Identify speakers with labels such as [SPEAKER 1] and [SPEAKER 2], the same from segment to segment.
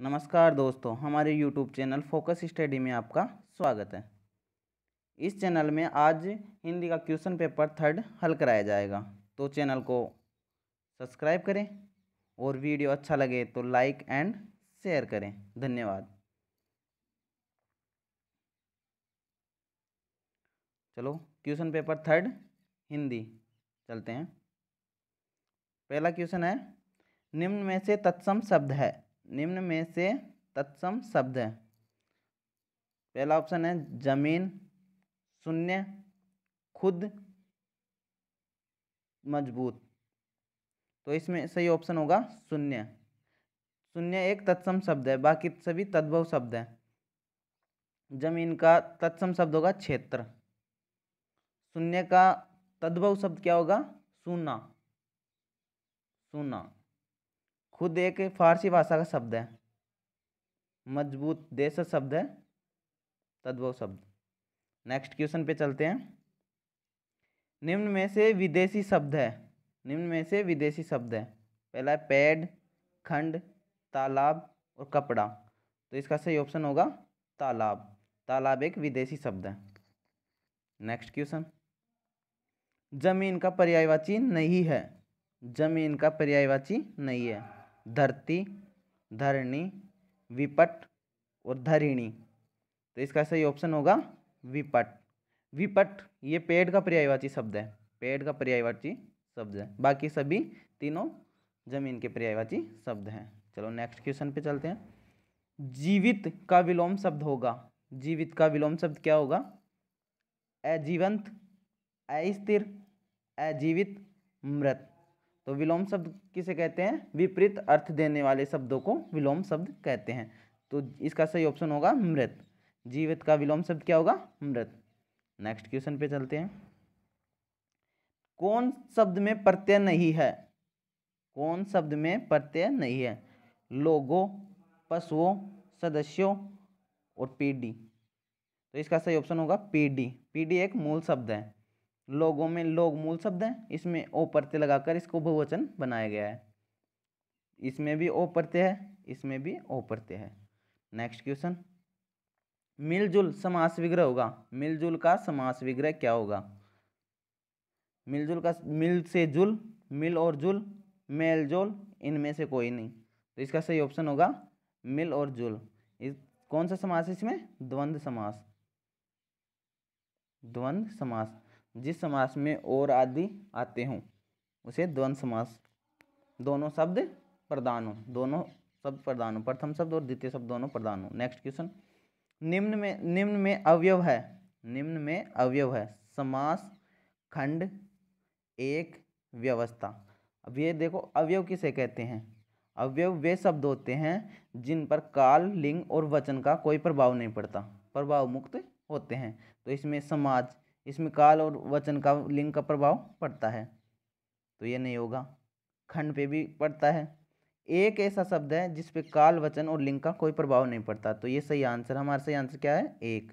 [SPEAKER 1] नमस्कार दोस्तों, हमारे YouTube चैनल फोकस स्टडी में आपका स्वागत है। इस चैनल में आज हिंदी का क्वेश्चन पेपर 3 हल कराया जाएगा, तो चैनल को सब्सक्राइब करें और वीडियो अच्छा लगे तो लाइक एंड शेयर करें। धन्यवाद। चलो क्वेश्चन पेपर 3 हिंदी चलते हैं। पहला क्वेश्चन है, निम्न में से तत्सम शब्द है। निम्न में से तत्सम शब्द है। पहला ऑप्शन है जमीन, शून्य, खुद, मजबूत। तो इसमें सही ऑप्शन होगा शून्य। शून्य एक तत्सम शब्द है, बाकी सभी तद्भव शब्द है। जमीन का तत्सम शब्द होगा क्षेत्र। शून्य का तद्भव शब्द क्या होगा? सूना। सूना। खुद एक फारसी भाषा का शब्द है। मजबूत देश शब्द है, तद्भव शब्द। नेक्स्ट क्वेश्चन पे चलते हैं। निम्न में से विदेशी शब्द है। निम्न में से विदेशी शब्द है। पहला है पेड़, खंड, तालाब और कपड़ा। तो इसका सही ऑप्शन होगा तालाब। तालाब एक विदेशी शब्द है। नेक्स्ट क्वेश्चन, जमीन का पर्यायवाची नहीं है। जमीन का पर्यायवाची नहीं है। धरती, धरणी, विपट और धरिणी। तो इसका सही ऑप्शन होगा विपट। विपट ये पेड़ का पर्यायवाची शब्द है। पेड़ का पर्यायवाची शब्द है। बाकी सभी तीनों जमीन के पर्यायवाची शब्द हैं। चलो नेक्स्ट क्वेश्चन पे चलते हैं। जीवित का विलोम शब्द होगा। जीवित का विलोम शब्द क्या होगा? अजीवंत, अस्थिर, अजीवित, मृत। तो विलोम शब्द किसे कहते हैं? विपरीत अर्थ देने वाले शब्दों को विलोम शब्द कहते हैं। तो इसका सही ऑप्शन होगा मृत। जीवित का विलोम शब्द क्या होगा? मृत। नेक्स्ट क्वेश्चन पे चलते हैं। कौन शब्द में प्रत्यय नहीं है? कौन शब्द में प्रत्यय नहीं है? लोगों, पशुओं, सदस्यों और पीढ़ी। तो इसका सही ऑप्शन होगा पीढ़ी। पीढ़ी एक मूल शब्द है। लोगों में लोग मूल शब्द है, इसमें ओ प्रत्यय लगाकर इसको बहुवचन बनाया गया है। इसमें भी ओ प्रत्यय है, इसमें भी ओ प्रत्यय है। नेक्स्ट क्वेश्चन, मिलजुल समास विग्रह होगा। मिलजुल का समास विग्रह क्या होगा? मिलजुल का मिल से जुल, मिल और जुल, मेल जोल, इनमें से कोई नहीं। तो इसका सही ऑप्शन होगा मिल और जुल। इस कौन सा समास है इसमें? द्वंद्व समास। द्वंद्व समास। जिस समास में और आदि आते हों उसे द्वंद्व समास। दोनों शब्द प्रधान हो, दोनों शब्द प्रधान हो, प्रथम शब्द और द्वितीय शब्द दोनों प्रधान हो। नेक्स्ट क्वेश्चन, निम्न में अवयव है। निम्न में अवयव है। समास, खंड, एक, व्यवस्था। अब ये देखो अवयव किसे कहते हैं? अवयव वे शब्द होते हैं जिन पर काल, लिंग और वचन का कोई प्रभाव नहीं पड़ता, प्रभाव मुक्त होते हैं। तो इसमें समाज, इसमें काल और वचन का, लिंग का प्रभाव पड़ता है, तो ये नहीं होगा। खंड पे भी पड़ता है। एक ऐसा शब्द है जिस पे काल, वचन और लिंग का कोई प्रभाव नहीं पड़ता, तो ये सही आंसर। हमारा सही आंसर क्या है? एक।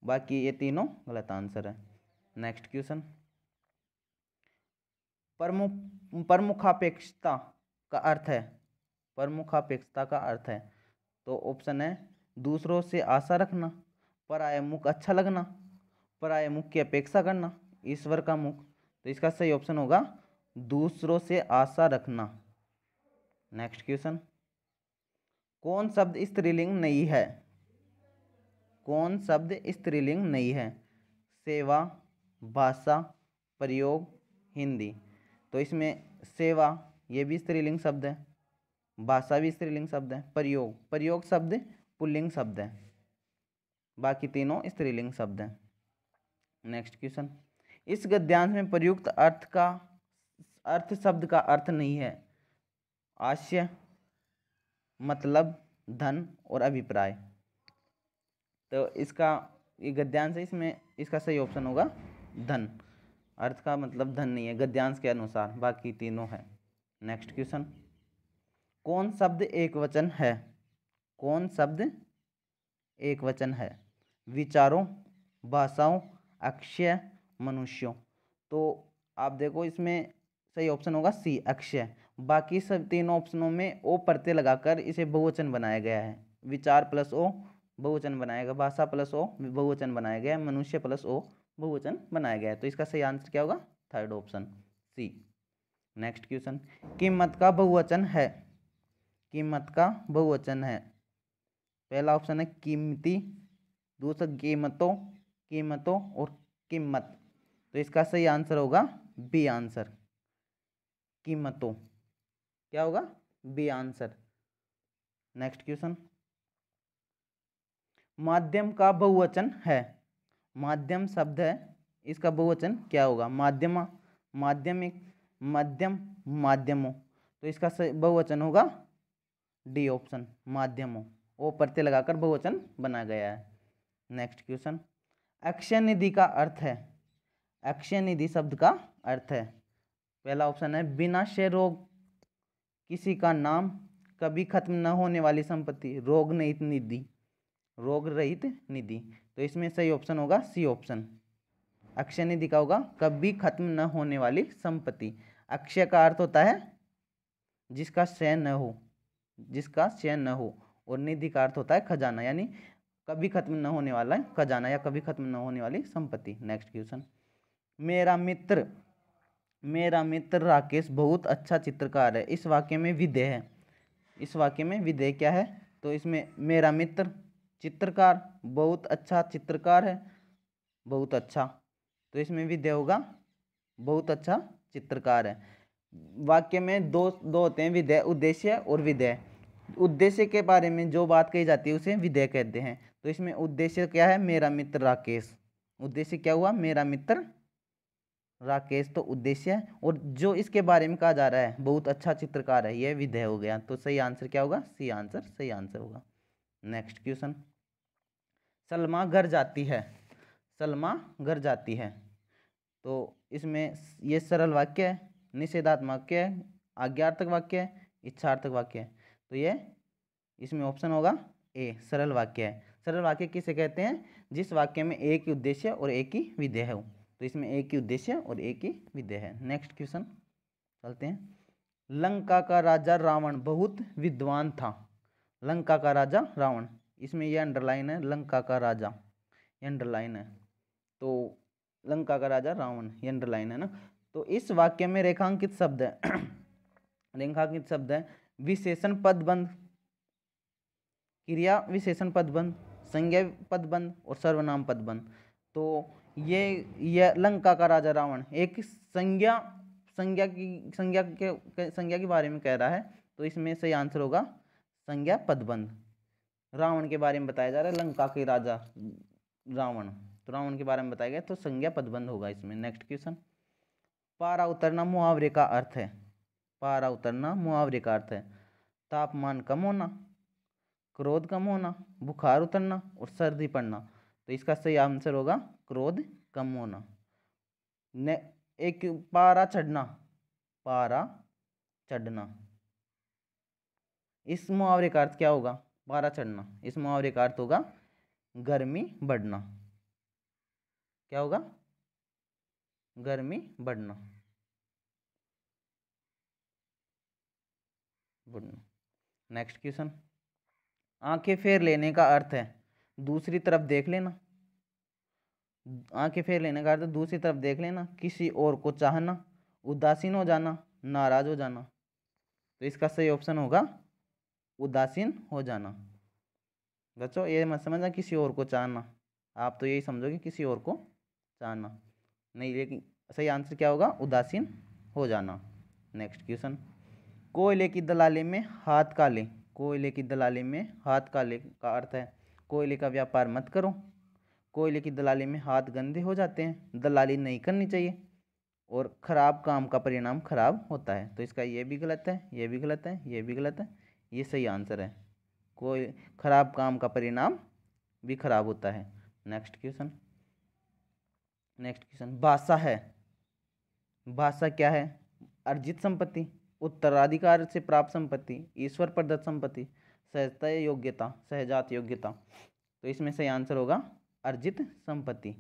[SPEAKER 1] बाकी ये तीनों गलत आंसर है। नेक्स्ट क्वेश्चन, प्रमुखापेक्षता का अर्थ है। प्रमुखापेक्षता का अर्थ है, तो ऑप्शन है दूसरों से आशा रखना, पराये मुख अच्छा लगना, पराये मुख की अपेक्षा करना, ईश्वर का मुख। तो इसका सही ऑप्शन होगा दूसरों से आशा रखना। नेक्स्ट क्वेश्चन, कौन शब्द स्त्रीलिंग नहीं है? कौन शब्द स्त्रीलिंग नहीं है? सेवा, भाषा, प्रयोग, हिंदी। तो इसमें सेवा ये भी स्त्रीलिंग शब्द है, भाषा भी स्त्रीलिंग शब्द है, प्रयोग शब्द पुल्लिंग शब्द है, बाकी तीनों स्त्रीलिंग शब्द हैं। नेक्स्ट क्वेश्चन, इस गद्यांश में प्रयुक्त अर्थ शब्द का अर्थ नहीं है। आशय, मतलब, धन और अभिप्राय। तो इसका ये गद्यांश है, इसमें इसका सही ऑप्शन होगा धन। अर्थ का मतलब धन नहीं है गद्यांश के अनुसार, बाकी तीनों है। नेक्स्ट क्वेश्चन, कौन शब्द एक वचन है? कौन शब्द एक वचन है? विचारों, भाषाओं, अक्षय, मनुष्यों। तो आप देखो इसमें सही ऑप्शन होगा सी, अक्षय। बाकी सब तीनों ऑप्शनों में ओ प्रत्यय लगाकर इसे बहुवचन बनाया गया है। विचार प्लस ओ बहुवचन बनाया गया, भाषा प्लस ओ बहुवचन बनाया गया, मनुष्य प्लस ओ बहुवचन बनाया गया है। तो इसका सही आंसर क्या होगा? Third option C. Next question, कीमत का बहुवचन है। कीमत का बहुवचन है। पहला ऑप्शन है कीमती, दूसरा कीमतों, कीमतों और कीमत। तो इसका सही आंसर होगा बी आंसर, कीमतों। क्या होगा? B answer. नेक्स्ट क्वेश्चन, माध्यम का बहुवचन है। माध्यम शब्द है, इसका बहुवचन क्या होगा? माध्यमा, माध्यमिक, माध्यम, माध्यमों। तो इसका बहुवचन होगा डी ऑप्शन, माध्यमों। वो प्रत्यय लगाकर बहुवचन बना गया है। नेक्स्ट क्वेश्चन, अक्षय निधि का अर्थ है। अक्षय निधि शब्द का अर्थ है, पहला ऑप्शन है विनाशय रोग, किसी का नाम, कभी खत्म न होने वाली संपत्ति, रोग रहित निधि, रोग रहित निधि। तो इसमें सही ऑप्शन होगा सी ऑप्शन। अक्षय निधि का होगा कभी खत्म न होने वाली संपत्ति। अक्षय का अर्थ होता है जिसका क्षय न हो, जिसका क्षय न हो, और निधि का अर्थ होता है खजाना, यानी कभी खत्म न होने वाला खजाना या कभी खत्म न होने वाली संपत्ति। नेक्स्ट क्वेश्चन, मेरा मित्र राकेश बहुत अच्छा चित्रकार है। इस वाक्य में विधेय है। इस वाक्य में विधेय क्या है? तो इसमें मेरा मित्र चित्रकार, बहुत अच्छा चित्रकार है, बहुत अच्छा। तो इसमें विधेय होगा बहुत अच्छा चित्रकार है। वाक्य में दो होते हैं, विधेय, उद्देश्य और विधेय। उद्देश्य के बारे में जो बात कही जाती है उसे विधेय कहते हैं। तो इसमें उद्देश्य क्या है? मेरा मित्र राकेश। उद्देश्य क्या हुआ? मेरा मित्र राकेश, तो उद्देश्य है। और जो इसके बारे में कहा जा रहा है बहुत अच्छा चित्रकार है, यह विधेय हो गया। तो सही आंसर क्या होगा? सी आंसर सही आंसर होगा। नेक्स्ट क्वेश्चन, सलमा घर जाती है। सलमा घर जाती है। तो इसमें ये सरल वाक्य है, निषेधात्मक वाक्य है, आज्ञार्थक वाक्य है, इच्छार्थक वाक्य है। तो ये इसमें ऑप्शन होगा ए, सरल वाक्य है। सरल वाक्य किसे कहते हैं? जिस वाक्य में एक ही उद्देश्य और एक ही विधेय है। तो इसमें एक ही उद्देश्य और एक ही विधेय है। नेक्स्ट क्वेश्चन चलते हैं, लंका का राजा रावण बहुत विद्वान था। लंका का राजा रावण, इसमें यह अंडरलाइन है, लंका का राजा, ये अंडरलाइन है। तो लंका का राजा रावण, ये अंडरलाइन है ना। तो इस वाक्य में रेखांकित शब्द है रेखांकित शब्द है विशेषण पदबंध, क्रिया विशेषण पदबंध, संज्ञा पदबंध और सर्वनाम पदबंध। तो ये लंका का राजा रावण एक संज्ञा के बारे में कह रहा है। तो इसमें सही आंसर होगा संज्ञा पदबंध। रावण के बारे में बताया जा रहा है, लंका के राजा रावण, तो रावण के बारे में बताया गया, तो संज्ञा पदबंध होगा इसमें। नेक्स्ट क्वेश्चन, पारा उतरना मुहावरे का अर्थ है। पारा उतरना मुहावरे का अर्थ है तापमान कम होना, क्रोध कम होना, बुखार उतरना और सर्दी पड़ना। तो इसका सही आंसर होगा क्रोध कम होना। एक पारा चढ़ना, पारा चढ़ना, इस मुहावरे का अर्थ क्या होगा? पारा चढ़ना, इस मुहावरे का अर्थ होगा गर्मी बढ़ना। क्या होगा? गर्मी बढ़ना, बढ़ना। नेक्स्ट क्वेश्चन, आंखें फेर लेने का अर्थ है दूसरी तरफ देख लेना। आंखें फेर लेने का अर्थ दूसरी तरफ देख लेना, किसी और को चाहना, उदासीन हो जाना, नाराज हो जाना। तो इसका सही ऑप्शन होगा उदासीन हो जाना। बच्चों ये मत समझना किसी और को चाहना, आप तो यही समझोगे किसी और को चाहना नहीं, लेकिन सही आंसर क्या होगा? उदासीन हो जाना। नेक्स्ट क्वेश्चन, कोयले की दलाली में हाथ काले। कोयले की दलाली में हाथ काले का अर्थ है कोयले का व्यापार मत करो, कोयले की दलाली में हाथ गंदे हो जाते हैं, दलाली नहीं करनी चाहिए, और खराब काम का परिणाम खराब होता है। तो इसका ये भी गलत है, ये भी गलत है, ये भी गलत है, ये सही आंसर है। कोई खराब काम का परिणाम भी खराब होता है। नेक्स्ट क्वेश्चन, नेक्स्ट क्वेश्चन, भाषा है। भाषा क्या है? अर्जित संपत्ति, उत्तराधिकार से प्राप्त संपत्ति, ईश्वर प्रदत्त संपत्ति, सहजता योग्यता, सहजात योग्यता। तो इसमें सही आंसर होगा अर्जित संपत्ति।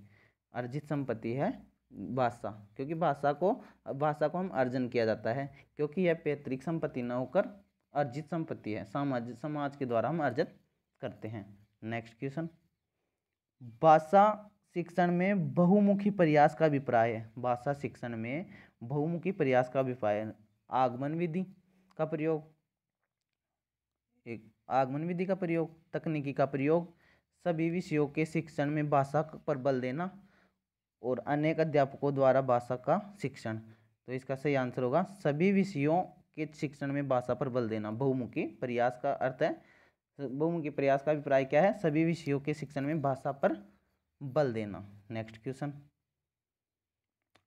[SPEAKER 1] अर्जित संपत्ति है भाषा, क्योंकि भाषा को हम अर्जन किया जाता है, क्योंकि यह पैतृक संपत्ति न होकर अर्जित संपत्ति है, समाज के द्वारा हम अर्जित करते हैं। नेक्स्ट क्वेश्चन, भाषा शिक्षण में बहुमुखी प्रयास का अभिप्राय है। भाषा शिक्षण में बहुमुखी प्रयास का अभिप्राय है। आगमन विधि का प्रयोग, तकनीकी का प्रयोग, सभी विषयों के शिक्षण में भाषा पर बल देना और अनेक अध्यापकों द्वारा भाषा का शिक्षण। तो इसका सही आंसर होगा सभी विषयों के शिक्षण में भाषा पर बल देना। बहुमुखी प्रयास का अर्थ है, बहुमुखी प्रयास का अभिप्राय क्या है, सभी विषयों के शिक्षण में भाषा पर बल देना। नेक्स्ट क्वेश्चन,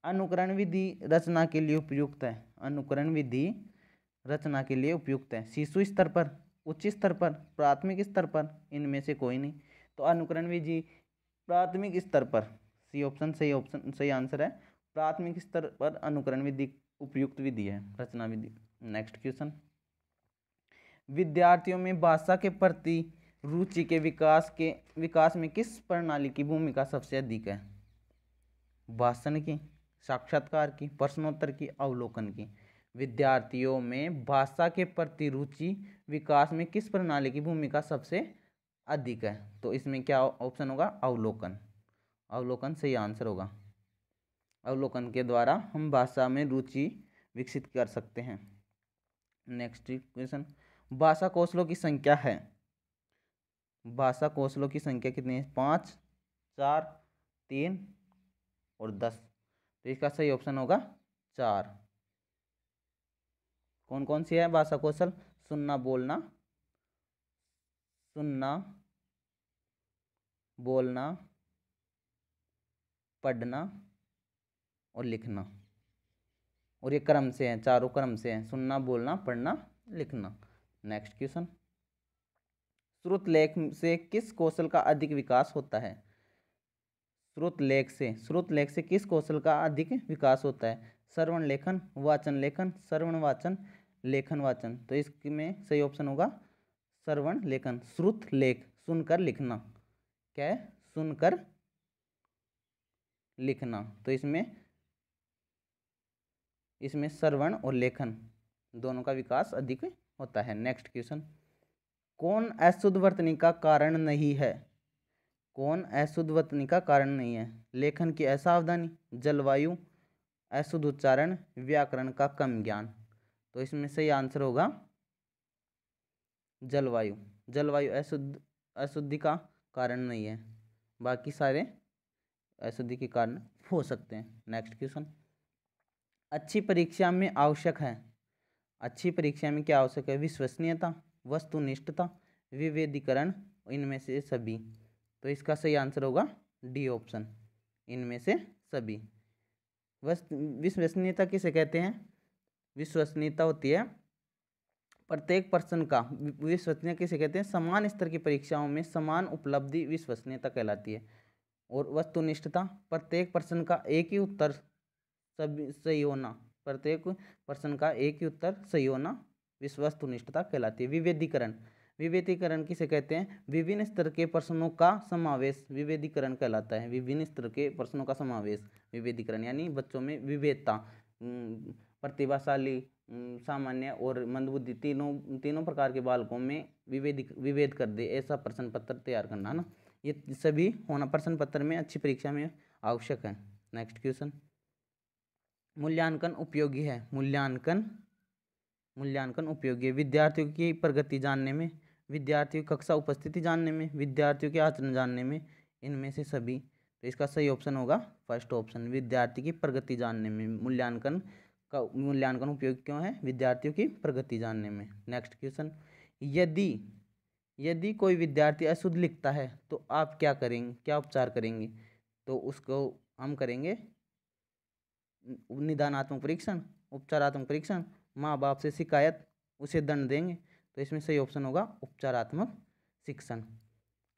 [SPEAKER 1] अनुकरण विधि रचना के लिए उपयुक्त है। अनुकरण विधि रचना के लिए उपयुक्त है। शिशु स्तर पर, उच्च स्तर पर, प्राथमिक स्तर पर, इनमें से कोई नहीं। तो अनुकरण विधि प्राथमिक स्तर पर, सी ऑप्शन सही आंसर है। प्राथमिक स्तर पर अनुकरण विधि उपयुक्त विधि है, रचना विधि। नेक्स्ट क्वेश्चन, विद्यार्थियों में भाषा के प्रति रुचि के विकास में किस प्रणाली की भूमिका सबसे अधिक है? भाषण की, साक्षात्कार की, प्रश्नोत्तर की, अवलोकन की। विद्यार्थियों में भाषा के प्रति रुचि विकास में किस प्रणाली की भूमिका सबसे अधिक है? तो इसमें क्या ऑप्शन होगा? अवलोकन। अवलोकन सही आंसर होगा। अवलोकन के द्वारा हम भाषा में रुचि विकसित कर सकते हैं। नेक्स्ट क्वेश्चन, भाषा कौशलों की संख्या है। भाषा कौशलों की संख्या कितनी है? 5, 4, 3 और 10। तो इसका सही ऑप्शन होगा 4। कौन कौन सी है भाषा कौशल? सुनना बोलना, पढ़ना और लिखना। और ये क्रम से हैं, चारों क्रम से हैं, सुनना, बोलना, पढ़ना, लिखना। नेक्स्ट क्वेश्चन, श्रुत लेख से किस कौशल का अधिक विकास होता है? श्रुत लेख से किस कौशल का अधिक विकास होता है? श्रवण लेखन, वाचन लेखन, श्रवण वाचन, लेखन वाचन। तो इसमें सही ऑप्शन होगा श्रवण लेखन। श्रुत लेख सुनकर लिखना, क्या है? सुनकर लिखना। तो इसमें श्रवण और लेखन दोनों का विकास अधिक होता है। नेक्स्ट क्वेश्चन, कौन अशुद्ध वर्तनी का कारण नहीं है? कौन अशुद्ध वर्तनी का कारण नहीं है? लेखन की असावधानी, जलवायु, अशुद्ध उच्चारण, व्याकरण का कम ज्ञान। तो इसमें सही आंसर होगा जलवायु। जलवायु अशुद्धि का कारण नहीं है, बाकी सारे अशुद्धि के कारण हो सकते हैं। नेक्स्ट क्वेश्चन, अच्छी परीक्षा में आवश्यक है। अच्छी परीक्षा में क्या आवश्यक है? विश्वसनीयता, वस्तुनिष्ठता, विभेदीकरण, इनमें से सभी। तो इसका सही आंसर होगा डी ऑप्शन, इनमें से सभी। विश्वसनीयता किसे कहते हैं? विश्वसनीयता होती है प्रत्येक पर्सन का, विश्वसनीयता किसे कहते हैं? समान स्तर की परीक्षाओं में समान उपलब्धि विश्वसनीयता कहलाती है। और वस्तुनिष्ठता प्रत्येक पर्सन का एक ही उत्तर सही होना, प्रत्येक पर्सन का एक ही उत्तर सही होना वस्तुनिष्ठता कहलाती है। विभेदीकरण किसे कहते हैं? विभिन्न स्तर के प्रश्नों का समावेश विभेदीकरण कहलाता है। विभिन्न स्तर के प्रश्नों का समावेश विभेदीकरण, यानी बच्चों में विविधता, प्रतिभाशाली, सामान्य और मंदबुद्धि तीनों प्रकार के बालकों में विभेद कर दे, ऐसा प्रश्न पत्र तैयार करना ना, ये सभी होना प्रश्न पत्र में अच्छी परीक्षा में आवश्यक है। नेक्स्ट क्वेश्चन, मूल्यांकन उपयोगी है। मूल्यांकन उपयोगी है विद्यार्थियों की प्रगति जानने में, विद्यार्थियों की कक्षा उपस्थिति जानने में, विद्यार्थियों के आचरण जानने में, इनमें से सभी। तो इसका सही ऑप्शन होगा फर्स्ट ऑप्शन, विद्यार्थी की प्रगति जानने में। मूल्यांकन उपयोगी क्यों है? विद्यार्थियों की प्रगति जानने में। नेक्स्ट क्वेश्चन, यदि कोई विद्यार्थी अशुद्ध लिखता है तो आप क्या करेंगे, क्या उपचार करेंगे? तो उसको हम करेंगे निदानात्मक परीक्षण, उपचारात्मक परीक्षण, माँ बाप से शिकायत, उसे दंड देंगे। तो इसमें सही ऑप्शन होगा उपचारात्मक शिक्षण।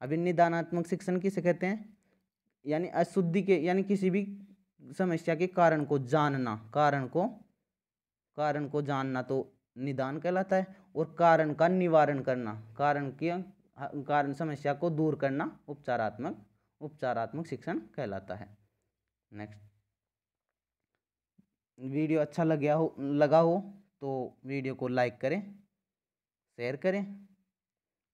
[SPEAKER 1] अभी निदानात्मक शिक्षण किसे कहते हैं? यानी अशुद्धि के, यानी किसी भी समस्या के कारण को जानना, कारण को जानना तो निदान कहलाता है। और कारण का निवारण करना, कारण समस्या को दूर करना उपचारात्मक शिक्षण कहलाता है। नेक्स्ट, वीडियो अच्छा लगा हो तो वीडियो को लाइक करें, शेयर करें,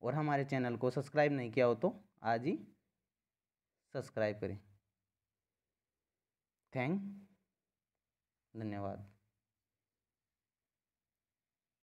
[SPEAKER 1] और हमारे चैनल को सब्सक्राइब नहीं किया हो तो आज ही सब्सक्राइब करें। धन्यवाद।